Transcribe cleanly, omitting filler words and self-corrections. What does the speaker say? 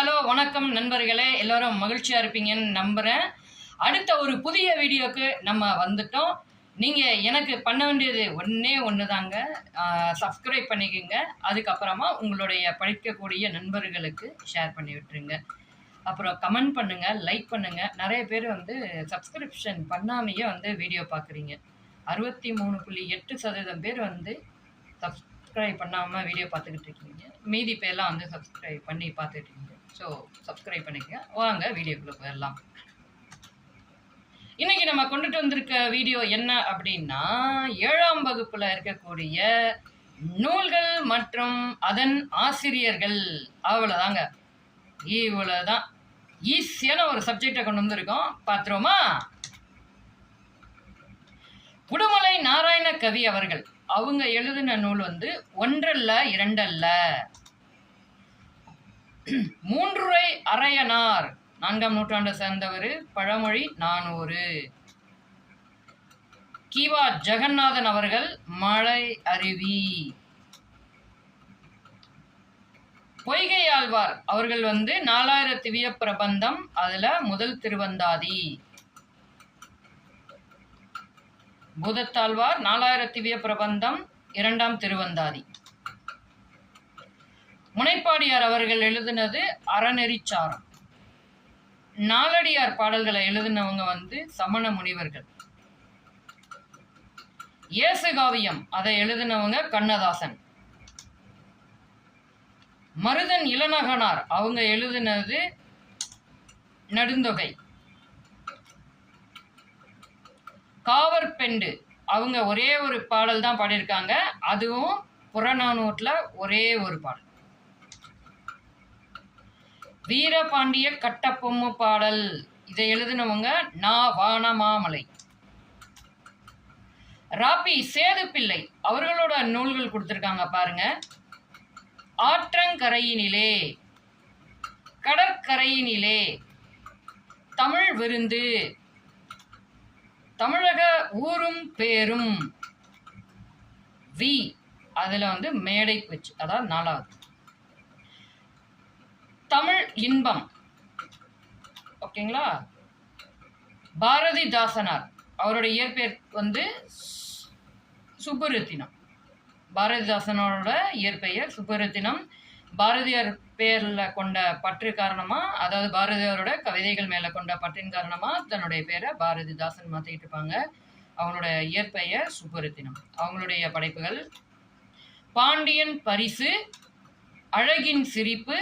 Hello வணக்கம் நண்பர்களே, எல்லாரும் மகிழ்ச்சியா இருப்பீங்கன்னு நம்புறேன். அடுத்த ஒரு புதிய வீடியோக்கு நம்ம வந்துட்டோம். நீங்க எனக்கு பண்ண வேண்டியது ஒண்ணே ஒண்ணுதாங்க. சப்ஸ்கிரைப் பண்ணிக்கங்க. அதுக்கப்புறமா உங்களுடைய படிக்கக்கூடிய நண்பர்களுக்கு ஷேர் பண்ணி விட்டுருங்க. அப்புறம் கமெண்ட் பண்ணுங்க, லைக் பண்ணுங்க. நிறைய பேர் சப்ஸ்கிரிப்ஷன் பண்ணாமையே வீடியோ பார்க்குறீங்க. 63.8% பேர் சப்ஸ்கிரைப் பண்ணாமல் வீடியோ பார்த்துக்கிட்டு இருக்கீங்க. மீதி பேர்லாம் சப்ஸ்கிரைப் பண்ணி பார்த்துட்டு இருக்கீங்க. ஸோ சப்ஸ்கிரைப் பண்ணிக்கங்க. வாங்க வீடியோக்குள்ளே போயிடலாம். இன்னைக்கு நம்ம கொண்டுட்டு வந்திருக்க வீடியோ என்ன அப்படின்னா, 7ஆம் வகுப்புல இருக்கக்கூடிய நூல்கள் மற்றும் அதன் ஆசிரியர்கள். அவ்வளோதாங்க, இவ்வளோதான். ஈஸியான ஒரு சப்ஜெக்டை கொண்டு வந்திருக்கோம். பார்த்துருவோமா? உடுமலை நாராயண கவி அவர்கள் அவங்க எழுதின நூல் ஒன்றல்ல இரண்டல்ல, 3 அரையனார், 4ஆம் நூற்றாண்டை சேர்ந்தவர், பழமொழி 400. கிவா ஜெகநாதன் அவர்கள் மலை அருவி. பொய்கையாழ்வார் அவர்கள் 4000 திவ்ய பிரபந்தம், அதுல முதல் திருவந்தாதி. பூதத்தாழ்வார் 4000 திவ்ய பிரபந்தம், 2ஆம் திருவந்தாதி. முனைப்பாடியார் அவர்கள் எழுதினது அறநெறிச்சாரம். நாலடியார் பாடல்களை எழுதினவங்க சமண முனிவர்கள். இயேசுகாவியம் அதை எழுதினவங்க கண்ணதாசன். மருதன் இளநகனார் அவங்க எழுதினது நெடுந்தொகை. காவற்பெண்டு அவங்க ஒரே ஒரு பாடல் தான் பாடியிருக்காங்க, அதுவும் புறநானூற்றுல ஒரே ஒரு பாடல். வீரபாண்டிய கட்டபொம்மு பாடல் இதை எழுதினவங்க நா வானமாமலை. ராபி சேது பிள்ளை அவர்களோட நூல்கள் கொடுத்திருக்காங்க பாருங்க. ஆற்றங்கரையினிலே, கடற்கரையினிலே, தமிழ் விருந்து, தமிழக ஊரும் பேரும், வி அதுல மேடை பேச்சு, அதாவது 4வது. தமிழ் இன்பம், ஓகேங்களா? பாரதிதாசனார் அவருடைய இயற்பெயர் சுப்புரத்தினம். பாரதிதாசனோட இயற்பெயர் சுப்புரத்தினம். பாரதியார் பேர்ல கொண்ட பற்று காரணமா, அதாவது பாரதியாரோட கவிதைகள் மேல கொண்ட பற்றின் காரணமா தன்னுடைய பேரை பாரதிதாசன் மாத்திட்டு இருப்பாங்க. அவங்களோட இயற்பெயர் சுப்புரத்தினம். அவங்களுடைய படைப்புகள் பாண்டியன் பரிசு, அழகின் சிரிப்பு,